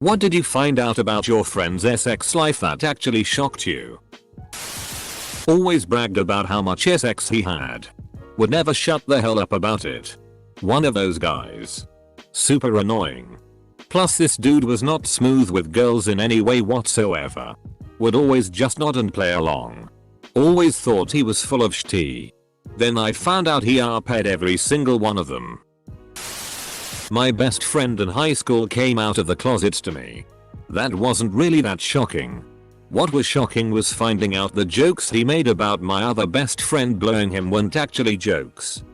What did you find out about your friend's sex life that actually shocked you? Always bragged about how much sex he had. Would never shut the hell up about it. One of those guys. Super annoying. Plus this dude was not smooth with girls in any way whatsoever. Would always just nod and play along. Always thought he was full of shit. Then I found out he paid every single one of them. My best friend in high school came out of the closets to me. That wasn't really that shocking. What was shocking was finding out the jokes he made about my other best friend blowing him weren't actually jokes.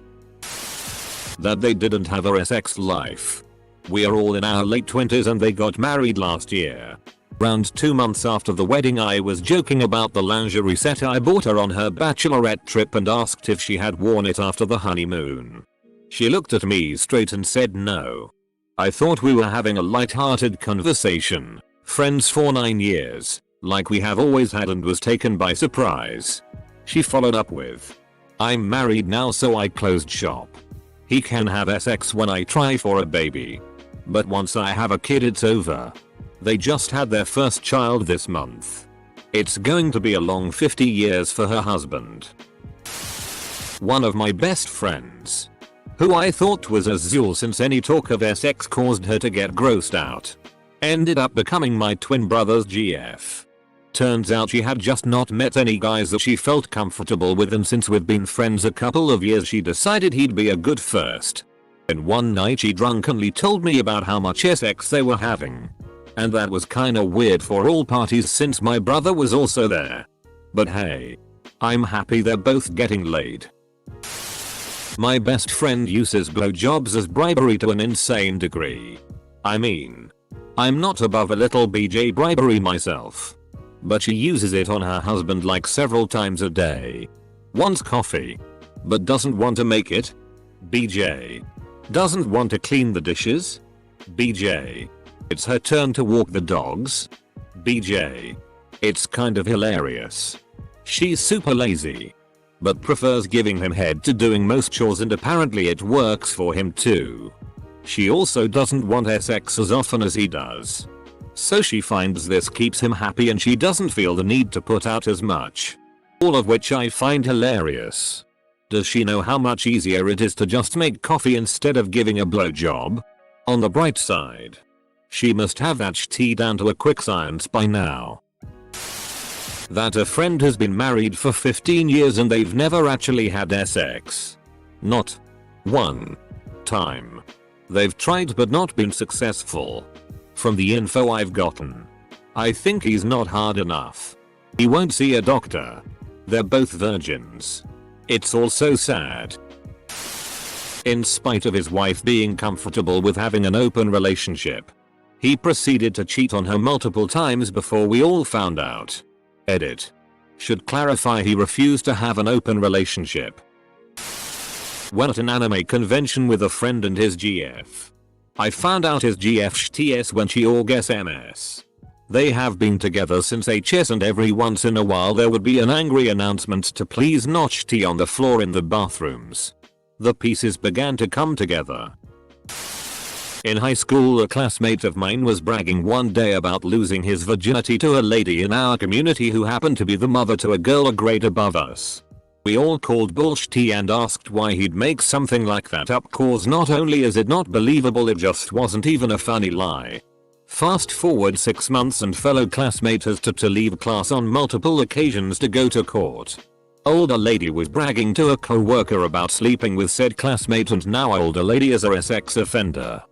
That they didn't have a sex life. We are all in our late 20s and they got married last year. Around 2 months after the wedding I was joking about the lingerie set I bought her on her bachelorette trip and asked if she had worn it after the honeymoon. She looked at me straight and said no. I thought we were having a light-hearted conversation, friends for 9 years, like we have always had, and was taken by surprise. She followed up with, "I'm married now so I closed shop. He can have sex when I try for a baby. But once I have a kid it's over." They just had their first child this month. It's going to be a long 50 years for her husband. One of my best friends, who I thought was azul since any talk of sex caused her to get grossed out, ended up becoming my twin brother's GF. Turns out she had just not met any guys that she felt comfortable with, and since we've been friends a couple of years she decided he'd be a good first. And one night she drunkenly told me about how much sex they were having. And that was kinda weird for all parties since my brother was also there. But hey, I'm happy they're both getting laid. My best friend uses blowjobs as bribery to an insane degree. I mean, I'm not above a little BJ bribery myself. But she uses it on her husband like several times a day. Wants coffee, but doesn't want to make it. BJ. Doesn't want to clean the dishes. BJ. It's her turn to walk the dogs. BJ. It's kind of hilarious. She's super lazy, but prefers giving him head to doing most chores, and apparently it works for him too. She also doesn't want sex as often as he does. So she finds this keeps him happy and she doesn't feel the need to put out as much. All of which I find hilarious. Does she know how much easier it is to just make coffee instead of giving a blowjob? On the bright side, she must have that tea down to a quick science by now. That a friend has been married for 15 years and they've never actually had sex. Not one time. They've tried but not been successful. From the info I've gotten, I think he's not hard enough. He won't see a doctor. They're both virgins. It's all so sad. In spite of his wife being comfortable with having an open relationship, he proceeded to cheat on her multiple times before we all found out. Edit. Should clarify he refused to have an open relationship. Went at an anime convention with a friend and his GF. I found out his GF shts when she orgs MS. They have been together since HS, and every once in a while there would be an angry announcement to please not tea on the floor in the bathrooms. The pieces began to come together. In high school a classmate of mine was bragging one day about losing his virginity to a lady in our community who happened to be the mother to a girl a grade above us. We all called bullshit and asked why he'd make something like that up, cause not only is it not believable, it just wasn't even a funny lie. Fast forward 6 months and fellow classmate has to leave class on multiple occasions to go to court. Older lady was bragging to a co-worker about sleeping with said classmate, and now older lady is a sex offender.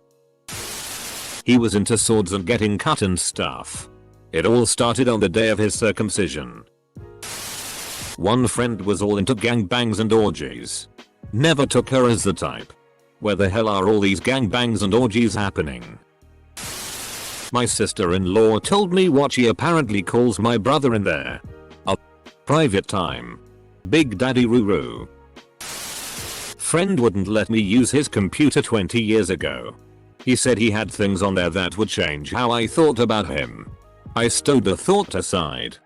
He was into swords and getting cut and stuff. It all started on the day of his circumcision. One friend was all into gangbangs and orgies. Never took her as the type. Where the hell are all these gangbangs and orgies happening? My sister-in-law told me what she apparently calls my brother in there. A private time. Big Daddy Ruru. Friend wouldn't let me use his computer 20 years ago. He said he had things on there that would change how I thought about him. I stowed the thought aside.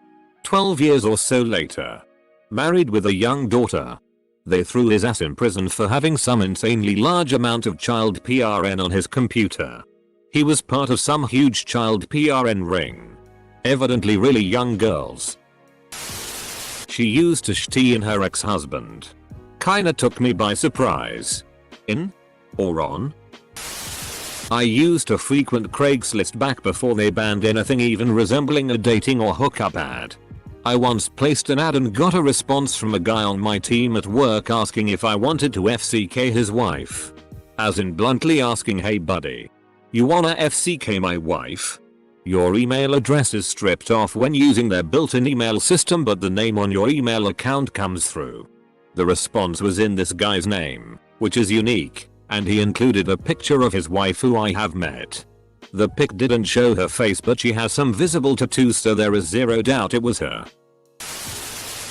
12 years or so later. Married with a young daughter. They threw his ass in prison for having some insanely large amount of child PRN on his computer. He was part of some huge child PRN ring. Evidently really young girls. She used to shitty in her ex-husband. Kinda took me by surprise. In? Or on? I used to frequent Craigslist back before they banned anything even resembling a dating or hookup ad. I once placed an ad and got a response from a guy on my team at work asking if I wanted to FCK his wife. As in bluntly asking, hey buddy, you wanna FCK my wife? Your email address is stripped off when using their built-in email system, but the name on your email account comes through. The response was in this guy's name, which is unique, and he included a picture of his wife who I have met. The pic didn't show her face, but she has some visible tattoos, so there is zero doubt it was her.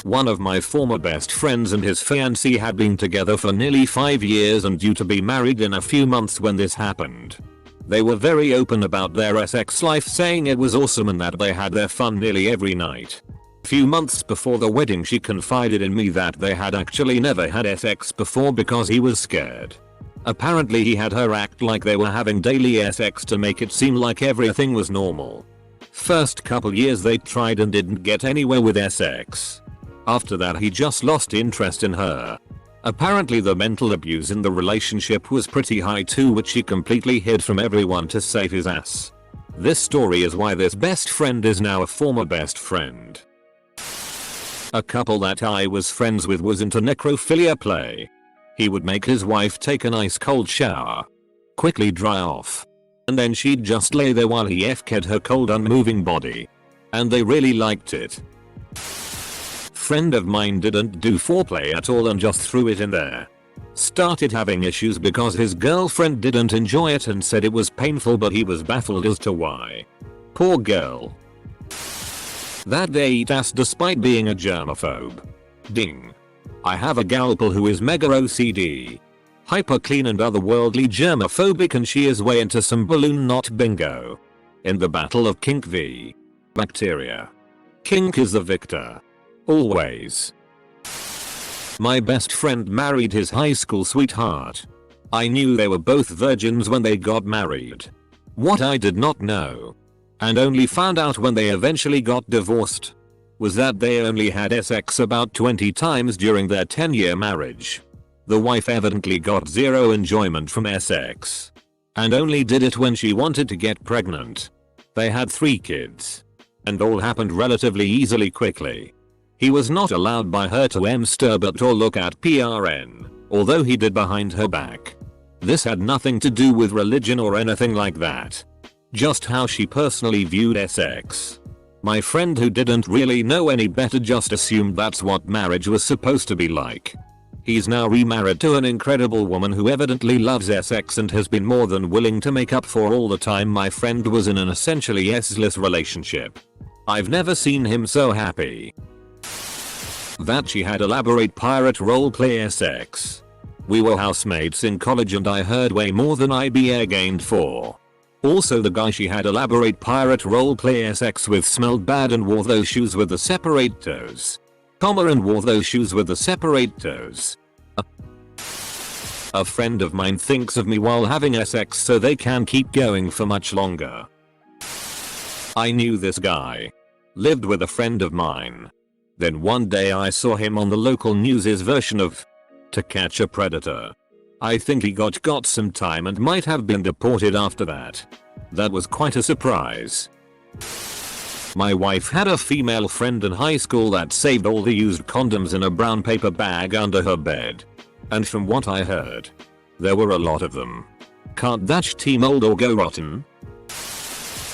One of my former best friends and his fiancée had been together for nearly 5 years and due to be married in a few months when this happened. They were very open about their sex life, saying it was awesome and that they had their fun nearly every night. Few months before the wedding, she confided in me that they had actually never had sex before because he was scared. Apparently he had her act like they were having daily sex to make it seem like everything was normal. First couple years they tried and didn't get anywhere with sex. After that he just lost interest in her. Apparently the mental abuse in the relationship was pretty high too, which he completely hid from everyone to save his ass. This story is why this best friend is now a former best friend. A couple that I was friends with was into necrophilia play. He would make his wife take an ice cold shower, quickly dry off, and then she'd just lay there while he FK'd her cold unmoving body. And they really liked it. Friend of mine didn't do foreplay at all and just threw it in there. Started having issues because his girlfriend didn't enjoy it and said it was painful, but he was baffled as to why. Poor girl. That they eat ass despite being a germaphobe. Ding. I have a galpal who is mega OCD, hyper clean and otherworldly germophobic, and she is way into some balloon knot bingo. In the battle of kink v bacteria, kink is the victor. Always. My best friend married his high school sweetheart. I knew they were both virgins when they got married. What I did not know, and only found out when they eventually got divorced, was that they only had sex about 20 times during their 10-year marriage. The wife evidently got zero enjoyment from sex, and only did it when she wanted to get pregnant. They had 3 kids, and all happened relatively easily quickly. He was not allowed by her to masturbate or look at PRN, although he did behind her back. This had nothing to do with religion or anything like that. Just how she personally viewed sex. My friend, who didn't really know any better, just assumed that's what marriage was supposed to be like. He's now remarried to an incredible woman who evidently loves sex and has been more than willing to make up for all the time my friend was in an essentially S-less relationship. I've never seen him so happy. That she had elaborate pirate roleplay sex. We were housemates in college and I heard way more than I'd be air-gained for. Also, the guy she had elaborate pirate roleplay sex with smelled bad and wore those shoes with the separate toes. And wore those shoes with the separate toes. A friend of mine thinks of me while having sex so they can keep going for much longer. I knew this guy. Lived with a friend of mine. Then one day I saw him on the local news's version of To Catch a Predator. I think he got some time and might have been deported after that. That was quite a surprise. My wife had a female friend in high school that saved all the used condoms in a brown paper bag under her bed. And from what I heard, there were a lot of them. Can't that tea mold or go rotten?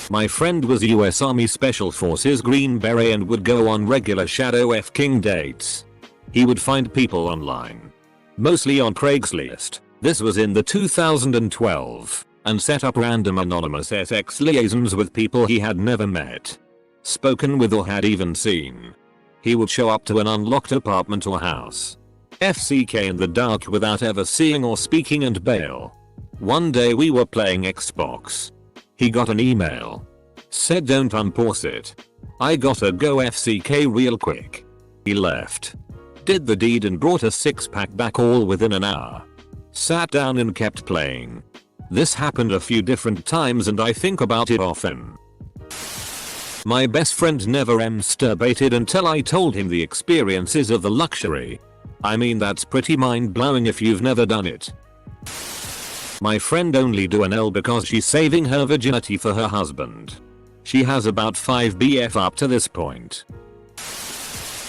My friend was US Army Special Forces Green Beret and would go on regular shadow f-king dates. He would find people online, mostly on Craigslist, this was in the 2012, and set up random anonymous sex liaisons with people he had never met, spoken with, or had even seen. He would show up to an unlocked apartment or house, FCK in the dark without ever seeing or speaking, and bail. One day we were playing Xbox. He got an email. Said don't unpause it. I gotta go FCK real quick. He left. Did the deed and brought a 6-pack back all within an hour. Sat down and kept playing. This happened a few different times and I think about it often. My best friend never masturbated until I told him the experiences of the luxury. I mean, that's pretty mind-blowing if you've never done it. My friend only do an L because she's saving her virginity for her husband. She has about 5 BF up to this point.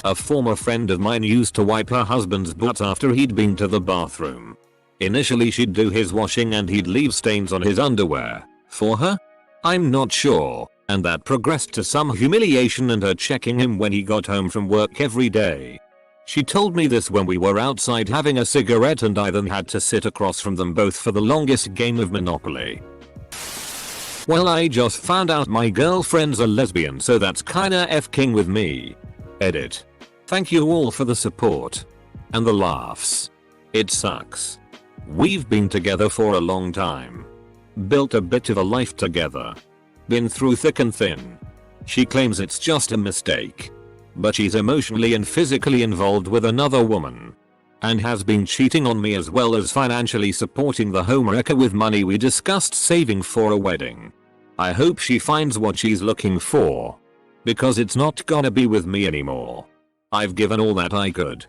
A former friend of mine used to wipe her husband's butt after he'd been to the bathroom. Initially she'd do his washing and he'd leave stains on his underwear. For her? I'm not sure. And that progressed to some humiliation and her checking him when he got home from work every day. She told me this when we were outside having a cigarette and I then had to sit across from them both for the longest game of Monopoly. Well, I just found out my girlfriend's a lesbian, so that's kinda f-king with me. Edit. Thank you all for the support. And the laughs. It sucks. We've been together for a long time. Built a bit of a life together. Been through thick and thin. She claims it's just a mistake. But she's emotionally and physically involved with another woman. And has been cheating on me as well as financially supporting the homewrecker with money we discussed saving for a wedding. I hope she finds what she's looking for. Because it's not gonna be with me anymore. I've given all that I could.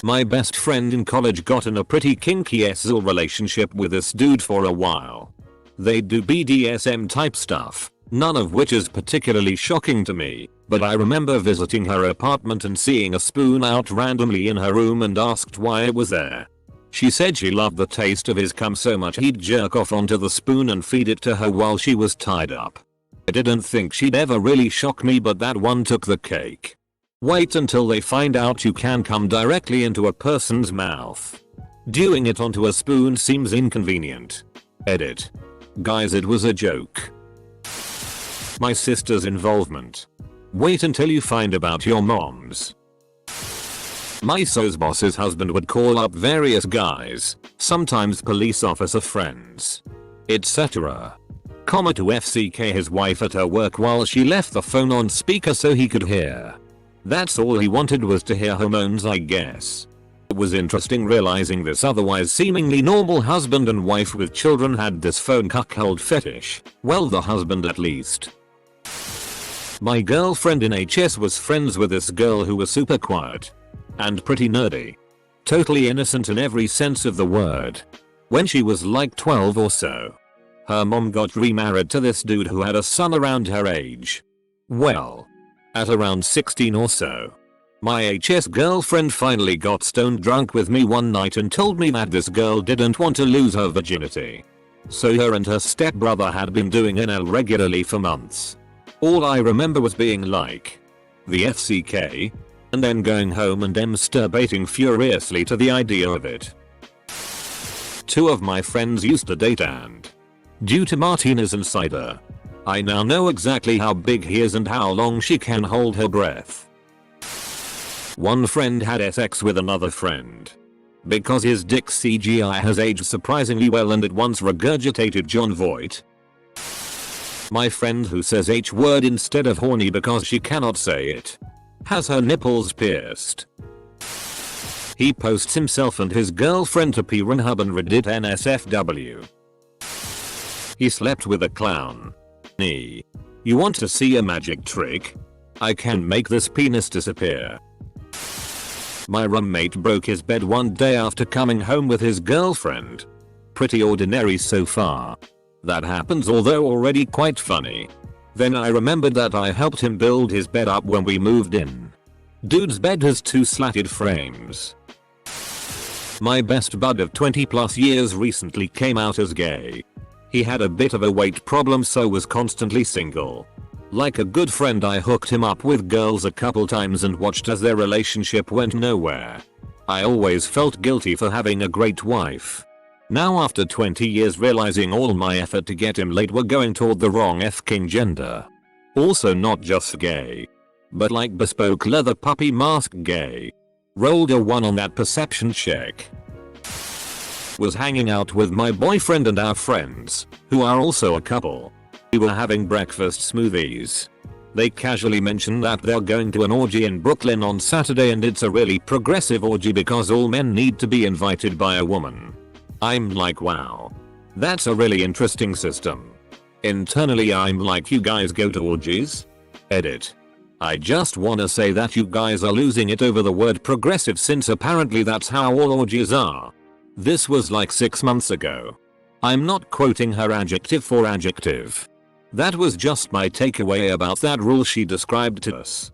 My best friend in college got in a pretty kinky SL relationship with this dude for a while. They do BDSM type stuff, none of which is particularly shocking to me, but I remember visiting her apartment and seeing a spoon out randomly in her room and asked why it was there. She said she loved the taste of his cum so much he'd jerk off onto the spoon and feed it to her while she was tied up. I didn't think she'd ever really shock me, but that one took the cake. Wait until they find out you can come directly into a person's mouth. Doing it onto a spoon seems inconvenient. Edit. Guys, it was a joke. My sister's involvement. Wait until you find about your mom's. My so's boss's husband would call up various guys, sometimes police officer friends, etc. To FCK his wife at her work while she left the phone on speaker so he could hear. That's all he wanted, was to hear her moans, I guess. It was interesting realizing this otherwise seemingly normal husband and wife with children had this phone cuckold fetish. Well, the husband at least. My girlfriend in HS was friends with this girl who was super quiet. And pretty nerdy. Totally innocent in every sense of the word. When she was like 12 or so, her mom got remarried to this dude who had a son around her age. Well, at around 16 or so, my HS girlfriend finally got stone drunk with me one night and told me that this girl didn't want to lose her virginity. So her and her stepbrother had been doing NL regularly for months. All I remember was being like, the FCK, and then going home and masturbating furiously to the idea of it. Two of my friends used to date, and due to Martinez and cider, I now know exactly how big he is and how long she can hold her breath. One friend had sex with another friend. Because his dick CGI has aged surprisingly well and it once regurgitated Jon Voight. My friend who says H word instead of horny because she cannot say it has her nipples pierced. He posts himself and his girlfriend to Pornhub and Reddit NSFW. He slept with a clown. You want to see a magic trick? I can make this penis disappear. My roommate broke his bed one day after coming home with his girlfriend. Pretty ordinary so far. That happens, although already quite funny. Then I remembered that I helped him build his bed up when we moved in. Dude's bed has 2 slatted frames. My best bud of 20 plus years recently came out as gay. He had a bit of a weight problem, so was constantly single. Like a good friend, I hooked him up with girls a couple times and watched as their relationship went nowhere. I always felt guilty for having a great wife. Now after 20 years realizing all my effort to get him laid were going toward the wrong f-king gender. Also not just gay, but like bespoke leather puppy mask gay. Rolled a 1 on that perception check. Was hanging out with my boyfriend and our friends, who are also a couple. We were having breakfast smoothies. They casually mentioned that they're going to an orgy in Brooklyn on Saturday and it's a really progressive orgy because all men need to be invited by a woman. I'm like, wow. That's a really interesting system. Internally I'm like, you guys go to orgies? Edit. I just wanna say that you guys are losing it over the word progressive, since apparently that's how all orgies are. This was like 6 months ago. I'm not quoting her adjective for adjective. That was just my takeaway about that rule she described to us.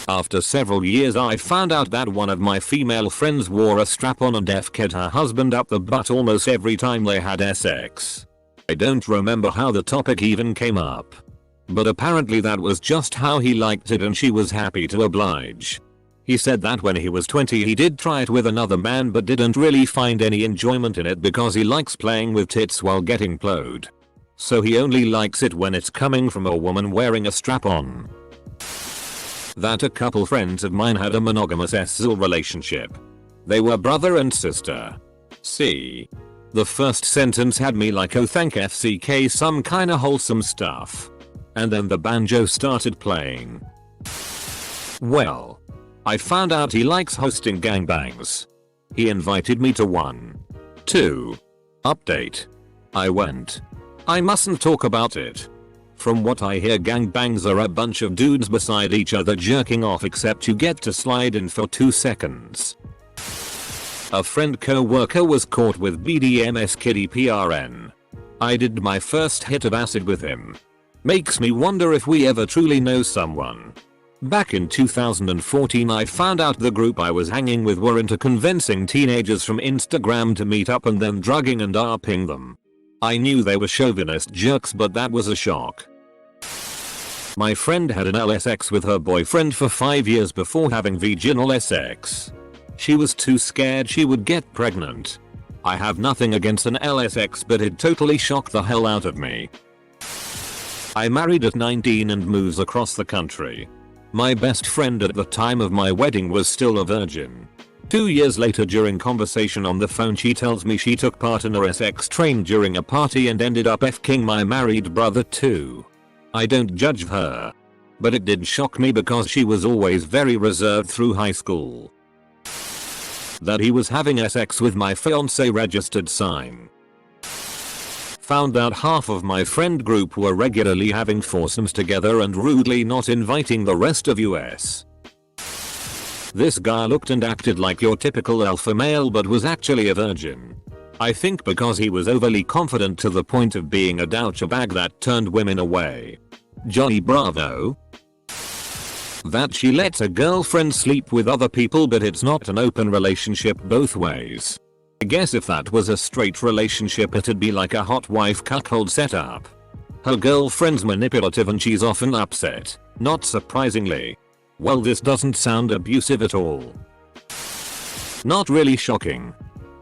After several years I found out that one of my female friends wore a strap-on and defked her husband up the butt almost every time they had sex. I don't remember how the topic even came up. But apparently that was just how he liked it and she was happy to oblige. He said that when he was 20 he did try it with another man but didn't really find any enjoyment in it because he likes playing with tits while getting plowed. So he only likes it when it's coming from a woman wearing a strap-on. That a couple friends of mine had a monogamous SZL relationship. They were brother and sister. See? The first sentence had me like, oh thank FCK, some kinda wholesome stuff. And then the banjo started playing. Well, I found out he likes hosting gangbangs. He invited me to one. 2. Update. I went. I mustn't talk about it. From what I hear, gangbangs are a bunch of dudes beside each other jerking off, except you get to slide in for 2 seconds. A friend co-worker was caught with BDMS kiddie PRN. I did my first hit of acid with him. Makes me wonder if we ever truly know someone. Back in 2014 I found out the group I was hanging with were into convincing teenagers from Instagram to meet up and then drugging and ARPing them. I knew they were chauvinist jerks, but that was a shock. My friend had an LSX with her boyfriend for 5 years before having vaginal sex. She was too scared she would get pregnant. I have nothing against an LSX, but it totally shocked the hell out of me. I married at 19 and moves across the country. My best friend at the time of my wedding was still a virgin. 2 years later, during conversation on the phone, she tells me she took part in a sex train during a party and ended up F-king my married brother too. I don't judge her. But it did shock me because she was always very reserved through high school. That he was having sex with my fiancé registered sign. Found out half of my friend group were regularly having foursomes together and rudely not inviting the rest of us. This guy looked and acted like your typical alpha male but was actually a virgin. I think because he was overly confident to the point of being a douche bag that turned women away. Johnny Bravo. That she lets a girlfriend sleep with other people, but it's not an open relationship both ways. I guess if that was a straight relationship it'd be like a hot wife cuckold setup. Her girlfriend's manipulative and she's often upset, not surprisingly. Well, this doesn't sound abusive at all. Not really shocking.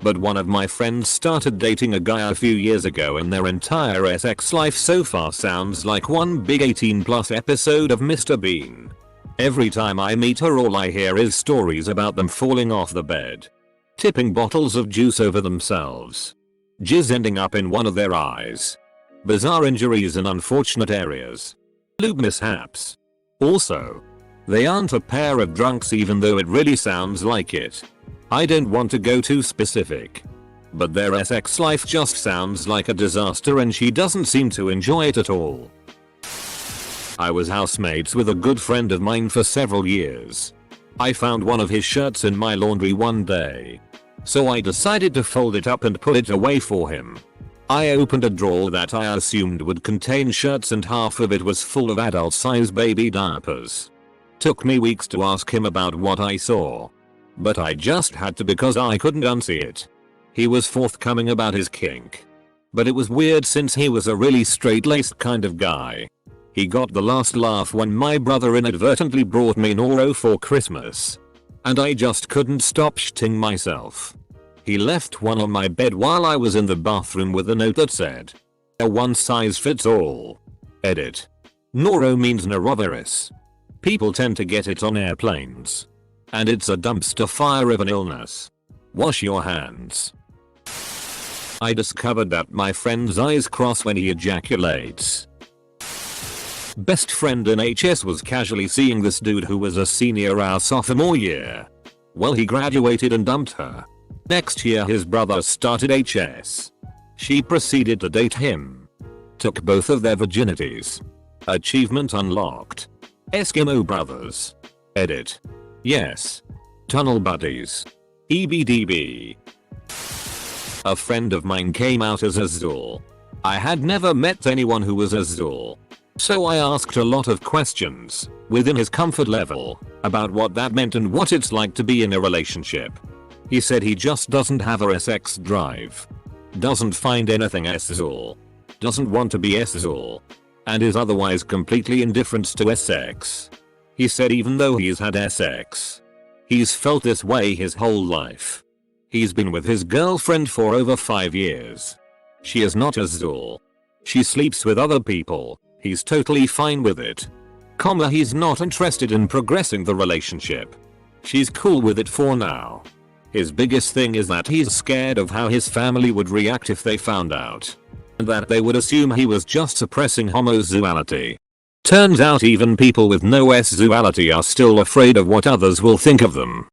But one of my friends started dating a guy a few years ago and their entire sex life so far sounds like one big 18+ episode of Mr. Bean. Every time I meet her all I hear is stories about them falling off the bed. Tipping bottles of juice over themselves. Jizz ending up in one of their eyes. Bizarre injuries in unfortunate areas. Lube mishaps. Also, they aren't a pair of drunks even though it really sounds like it. I don't want to go too specific. But their sex life just sounds like a disaster and she doesn't seem to enjoy it at all. I was housemates with a good friend of mine for several years. I found one of his shirts in my laundry one day. So I decided to fold it up and put it away for him. I opened a drawer that I assumed would contain shirts and half of it was full of adult size baby diapers. Took me weeks to ask him about what I saw. But I just had to because I couldn't unsee it. He was forthcoming about his kink. But it was weird since he was a really straight-laced kind of guy. He got the last laugh when my brother inadvertently brought me Noro for Christmas. And I just couldn't stop shitting myself. He left one on my bed while I was in the bathroom with a note that said, "A one size fits all." Edit. Noro means norovirus. People tend to get it on airplanes. And it's a dumpster fire of an illness. Wash your hands. I discovered that my friend's eyes cross when he ejaculates. Best friend in HS was casually seeing this dude who was a senior our sophomore year. Well, he graduated and dumped her. Next year his brother started HS. She proceeded to date him. Took both of their virginities. Achievement unlocked. Eskimo brothers. Edit. Yes. Tunnel buddies. EBDB. A friend of mine came out as Azul. I had never met anyone who was Azul. So I asked a lot of questions, within his comfort level, about what that meant and what it's like to be in a relationship. He said he just doesn't have a sex drive. Doesn't find anything Azul. Doesn't want to be Azul. And is otherwise completely indifferent to sex. He said even though he's had sex, he's felt this way his whole life. He's been with his girlfriend for over 5 years. She is not Azul. She sleeps with other people. He's totally fine with it. He's not interested in progressing the relationship. She's cool with it for now. His biggest thing is that he's scared of how his family would react if they found out. And that they would assume he was just suppressing homosexuality. Turns out even people with no sexuality are still afraid of what others will think of them.